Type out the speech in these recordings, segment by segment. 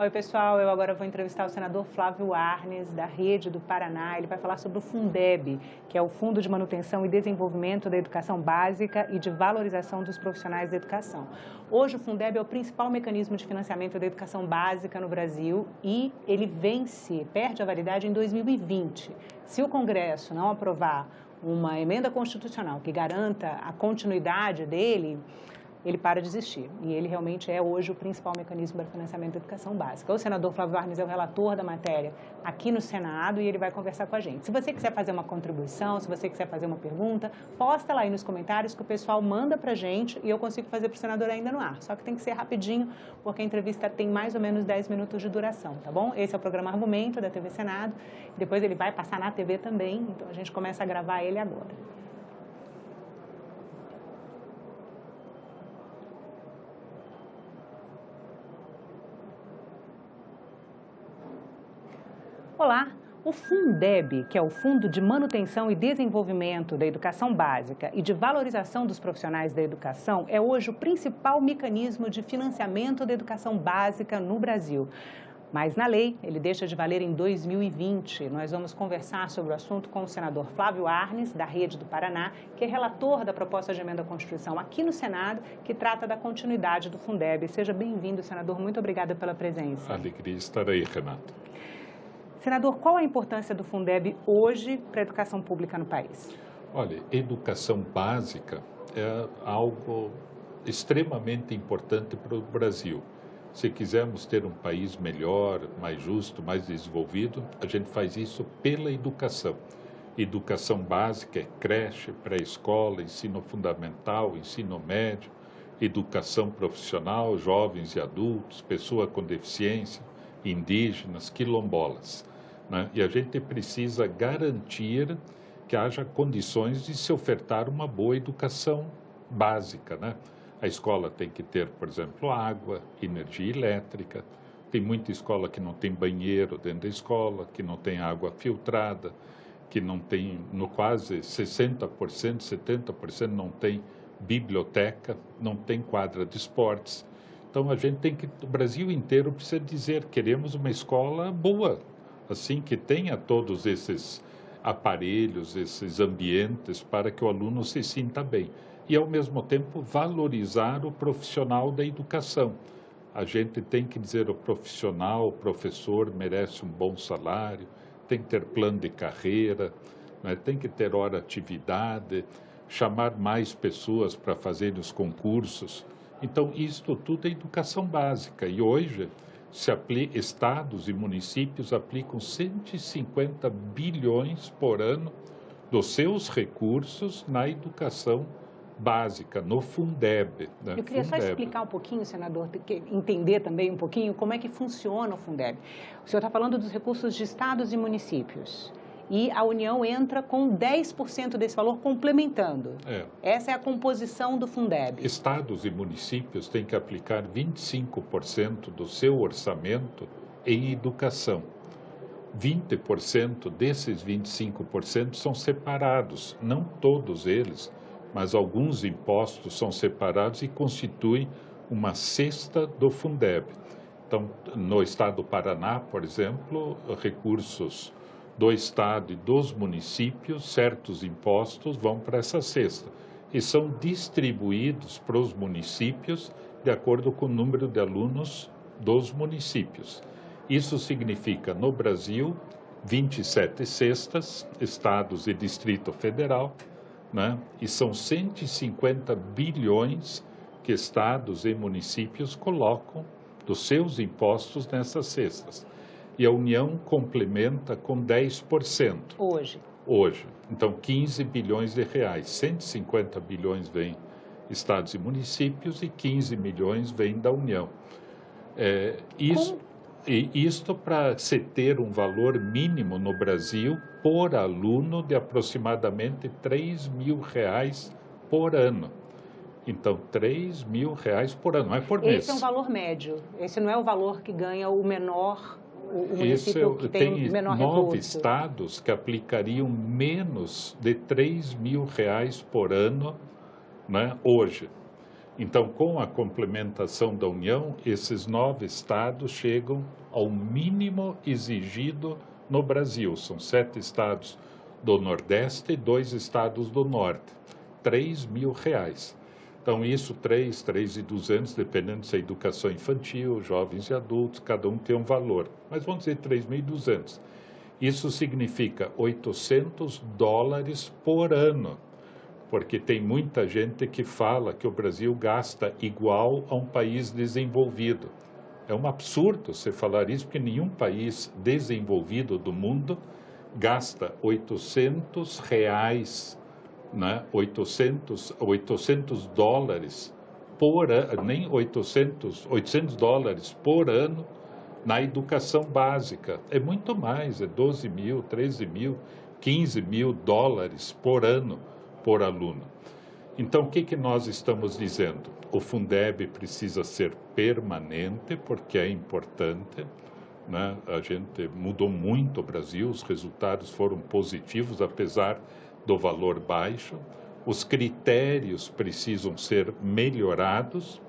Oi, pessoal. Eu agora vou entrevistar o senador Flávio Arnes, da Rede do Paraná. Ele vai falar sobre o Fundeb, que é o Fundo de Manutenção e Desenvolvimento da Educação Básica e de Valorização dos Profissionais da Educação. Hoje, o Fundeb é o principal mecanismo de financiamento da educação básica no Brasil e ele perde a validade em 2020. Se o Congresso não aprovar uma emenda constitucional que garanta a continuidade dele, ele para de existir. E ele realmente é hoje o principal mecanismo para financiamento da educação básica. O senador Flávio Arnes é o relator da matéria aqui no Senado e ele vai conversar com a gente. Se você quiser fazer uma contribuição, se você quiser fazer uma pergunta, posta lá aí nos comentários que o pessoal manda para a gente e eu consigo fazer para o senador ainda no ar. Só que tem que ser rapidinho, porque a entrevista tem mais ou menos 10 minutos de duração, tá bom? Esse é o programa Argumento da TV Senado. Depois ele vai passar na TV também, então a gente começa a gravar ele agora. Olá! O Fundeb, que é o Fundo de Manutenção e Desenvolvimento da Educação Básica e de Valorização dos Profissionais da Educação, é hoje o principal mecanismo de financiamento da educação básica no Brasil. Mas na lei, ele deixa de valer em 2020. Nós vamos conversar sobre o assunto com o senador Flávio Arnes, da Rede do Paraná, que é relator da proposta de emenda à Constituição aqui no Senado, que trata da continuidade do Fundeb. Seja bem-vindo, senador. Muito obrigada pela presença. Alegria estar aí, Renato. Senador, qual a importância do Fundeb hoje para a educação pública no país? Olha, educação básica é algo extremamente importante para o Brasil. Se quisermos ter um país melhor, mais justo, mais desenvolvido, a gente faz isso pela educação. Educação básica é creche, pré-escola, ensino fundamental, ensino médio, educação profissional, jovens e adultos, pessoa com deficiência, indígenas, quilombolas. E a gente precisa garantir que haja condições de se ofertar uma boa educação básica, A escola tem que ter, por exemplo, água, energia elétrica. Tem muita escola que não tem banheiro dentro da escola, que não tem água filtrada, que não tem, no quase 60%, 70% não tem biblioteca, não tem quadra de esportes. Então, a gente tem que, o Brasil inteiro precisa dizer, queremos uma escola boa, assim, que tenha todos esses aparelhos, esses ambientes para que o aluno se sinta bem. E, ao mesmo tempo, valorizar o profissional da educação. A gente tem que dizer o profissional, o professor merece um bom salário, tem que ter plano de carreira, tem que ter hora atividade, chamar mais pessoas para fazerem os concursos. Então, isto tudo é educação básica e hoje estados e municípios aplicam 150 bilhões por ano dos seus recursos na educação básica, no Fundeb. Eu queria só explicar um pouquinho, senador, entender também um pouquinho como é que funciona o Fundeb. O senhor está falando dos recursos de estados e municípios. E a União entra com 10% desse valor complementando. Essa é a composição do Fundeb. Estados e municípios têm que aplicar 25% do seu orçamento em educação. 20% desses 25% são separados, não todos eles, mas alguns impostos são separados e constituem uma cesta do Fundeb. Então, no estado do Paraná, por exemplo, recursos do estado e dos municípios, certos impostos vão para essa cesta e são distribuídos para os municípios de acordo com o número de alunos dos municípios. Isso significa, no Brasil, 27 cestas, estados e Distrito Federal, e são 150 bilhões que estados e municípios colocam dos seus impostos nessas cestas. E a União complementa com 10%. Hoje. Então, 15 bilhões de reais. 150 bilhões vêm estados e municípios e 15 milhões vêm da União. Isto para se ter um valor mínimo no Brasil por aluno de aproximadamente R$3.000 por ano. Então, R$3.000 por ano, não é por mês. Esse é um valor médio. Esse não é o valor que ganha o menor, o município que tem menor recurso. Tem 9 estados que aplicariam menos de R$3.000 por ano, hoje. Então, com a complementação da União, esses 9 estados chegam ao mínimo exigido no Brasil. São 7 estados do Nordeste e 2 estados do Norte. R$ 3.000. Então, isso, 3.200, dependendo se é educação infantil, jovens e adultos, cada um tem um valor. Mas vamos dizer 3.200. Isso significa $800 por ano, porque tem muita gente que fala que o Brasil gasta igual a um país desenvolvido. É um absurdo você falar isso, porque nenhum país desenvolvido do mundo gasta R$ 800, né? $800 por ano, nem $800 por ano na educação básica. É muito mais, é 12 mil, 13 mil, 15 mil dólares por ano por aluno. Então, o que nós estamos dizendo? O Fundeb precisa ser permanente, porque é importante, né? A gente mudou muito o Brasil, os resultados foram positivos, apesar do valor baixo. Os critérios precisam ser melhorados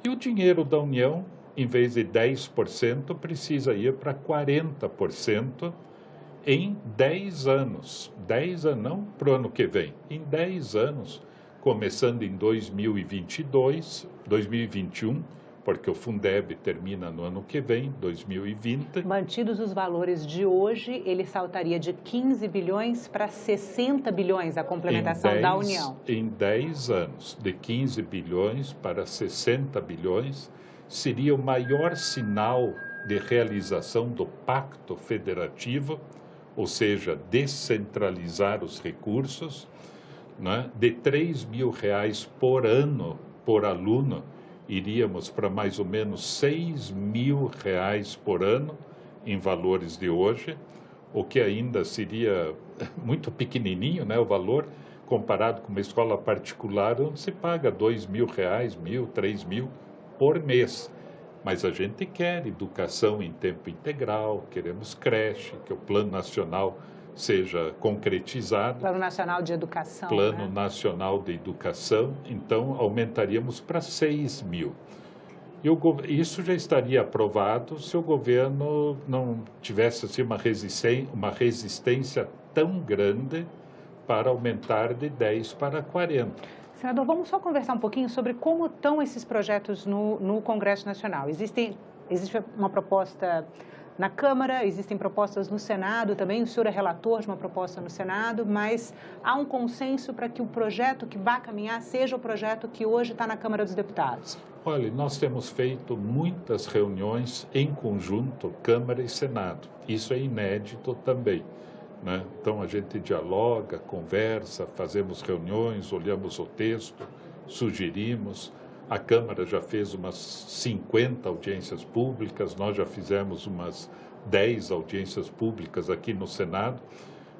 e o dinheiro da União, em vez de 10%, precisa ir para 40% em 10 anos. 10 anos, não para o ano que vem, em 10 anos, começando em 2021, porque o Fundeb termina no ano que vem, 2020. Mantidos os valores de hoje, ele saltaria de 15 bilhões para 60 bilhões a complementação da União. Em 10 anos, de 15 bilhões para 60 bilhões, seria o maior sinal de realização do Pacto Federativo, ou seja, descentralizar os recursos, né? De R$ 3.000 por ano por aluno, iríamos para mais ou menos R$ 6.000 por ano, em valores de hoje, o que ainda seria muito pequenininho, né, o valor, comparado com uma escola particular, onde se paga R$ 2.000, R$ 1.000, R$ 3.000 por mês. Mas a gente quer educação em tempo integral, queremos creche, que o Plano Nacional seja concretizado. Plano Nacional de Educação. Plano Nacional de Educação, então aumentaríamos para 6 mil. E isso já estaria aprovado se o governo não tivesse assim, uma resistência tão grande para aumentar de 10 para 40. Senador, vamos só conversar um pouquinho sobre como estão esses projetos no Congresso Nacional. Existe uma proposta na Câmara, existem propostas no Senado também, o senhor é relator de uma proposta no Senado, mas há um consenso para que o projeto que vai caminhar seja o projeto que hoje está na Câmara dos Deputados? Olha, nós temos feito muitas reuniões em conjunto, Câmara e Senado. Isso é inédito também, né? Então, a gente dialoga, conversa, fazemos reuniões, olhamos o texto, sugerimos. A Câmara já fez umas 50 audiências públicas, nós já fizemos umas 10 audiências públicas aqui no Senado.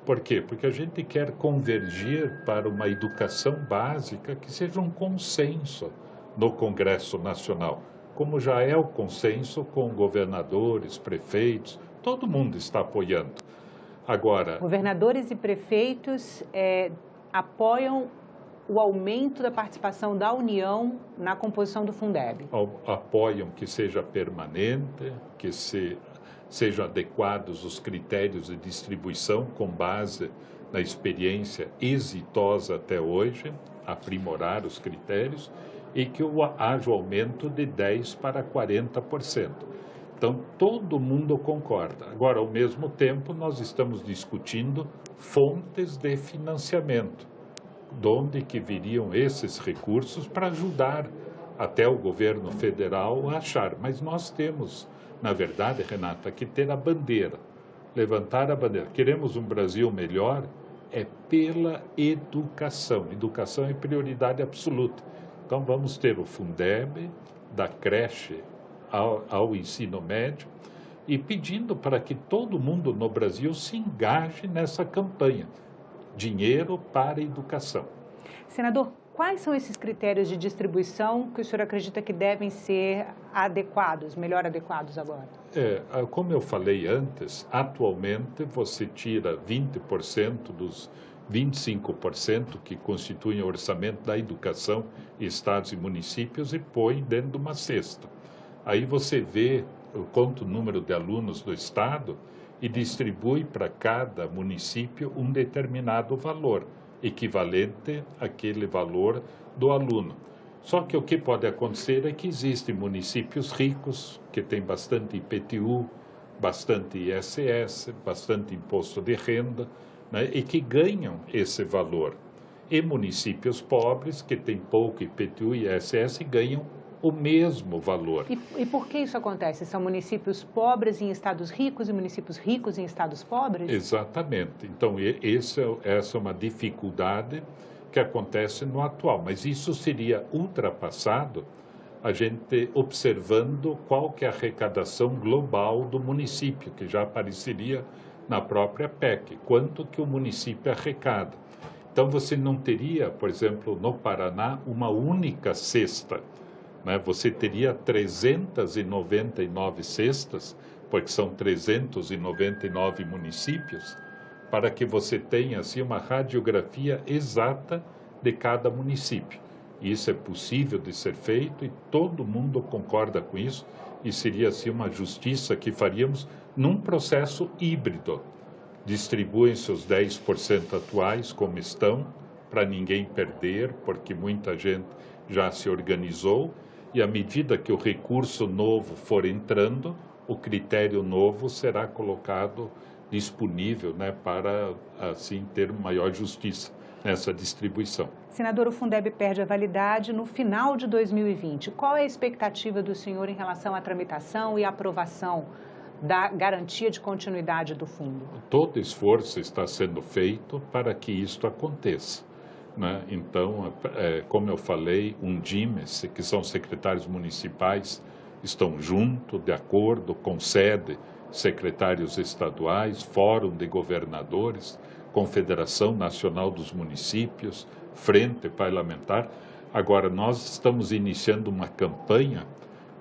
Por quê? Porque a gente quer convergir para uma educação básica que seja um consenso no Congresso Nacional, como já é o consenso com governadores, prefeitos, todo mundo está apoiando. Agora, governadores e prefeitos apoiam o aumento da participação da União na composição do Fundeb? Apoiam que seja permanente, que sejam adequados os critérios de distribuição com base na experiência exitosa até hoje, aprimorar os critérios e que haja o aumento de 10% para 40%. Então, todo mundo concorda. Agora, ao mesmo tempo, nós estamos discutindo fontes de financiamento. De onde que viriam esses recursos para ajudar até o governo federal a achar. Mas nós temos, na verdade, Renata, que ter a bandeira, levantar a bandeira. Queremos um Brasil melhor, é pela educação. Educação é prioridade absoluta. Então, vamos ter o Fundeb, da creche ao ensino médio, e pedindo para que todo mundo no Brasil se engaje nessa campanha. Dinheiro para a educação. Senador, quais são esses critérios de distribuição que o senhor acredita que devem ser adequados, melhor adequados agora? Como eu falei antes, atualmente você tira 20% dos 25% que constituem o orçamento da educação, estados e municípios, e põe dentro de uma cesta. Aí você vê, conta o número de alunos do estado e distribui para cada município um determinado valor, equivalente àquele valor do aluno. Só que o que pode acontecer é que existem municípios ricos, que têm bastante IPTU, bastante ISS, bastante imposto de renda, né, e que ganham esse valor. E municípios pobres, que têm pouco IPTU e ISS, ganham o mesmo valor. E por que isso acontece? São municípios pobres em estados ricos e municípios ricos em estados pobres? Exatamente. Então, essa é uma dificuldade que acontece no atual, mas isso seria ultrapassado a gente observando qual que é a arrecadação global do município, que já apareceria na própria PEC, quanto que o município arrecada. Então, você não teria, por exemplo, no Paraná, uma única cesta, né? Você teria 399 cestas, porque são 399 municípios, para que você tenha assim, uma radiografia exata de cada município. Isso é possível de ser feito e todo mundo concorda com isso, e seria assim, uma justiça que faríamos num processo híbrido. Distribuem-se os 10% atuais como estão, para ninguém perder, porque muita gente já se organizou, e à medida que o recurso novo for entrando, o critério novo será colocado disponível, né, para assim ter maior justiça nessa distribuição. Senador, o Fundeb perde a validade no final de 2020. Qual é a expectativa do senhor em relação à tramitação e aprovação da garantia de continuidade do fundo? Todo esforço está sendo feito para que isto aconteça, né? Então, como eu falei, Undimes, que são secretários municipais, estão junto, de acordo, com sede, secretários estaduais, Fórum de Governadores, Confederação Nacional dos Municípios, Frente Parlamentar. Agora, nós estamos iniciando uma campanha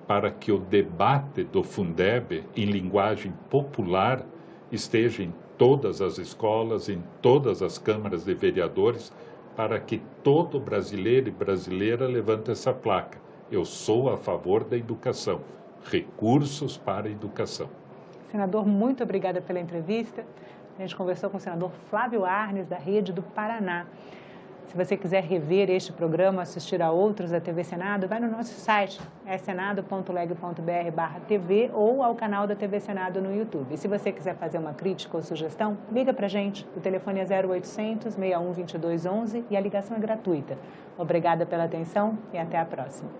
para que o debate do Fundeb, em linguagem popular, esteja em todas as escolas, em todas as câmaras de vereadores, para que todo brasileiro e brasileira levante essa placa. Eu sou a favor da educação. Recursos para a educação. Senador, muito obrigada pela entrevista. A gente conversou com o senador Flávio Arnes, da Rede do Paraná. Se você quiser rever este programa, assistir a outros da TV Senado, vai no nosso site, senado.leg.br/TV ou ao canal da TV Senado no YouTube. E se você quiser fazer uma crítica ou sugestão, liga para a gente. O telefone é 0800 61 22 11 e a ligação é gratuita. Obrigada pela atenção e até a próxima.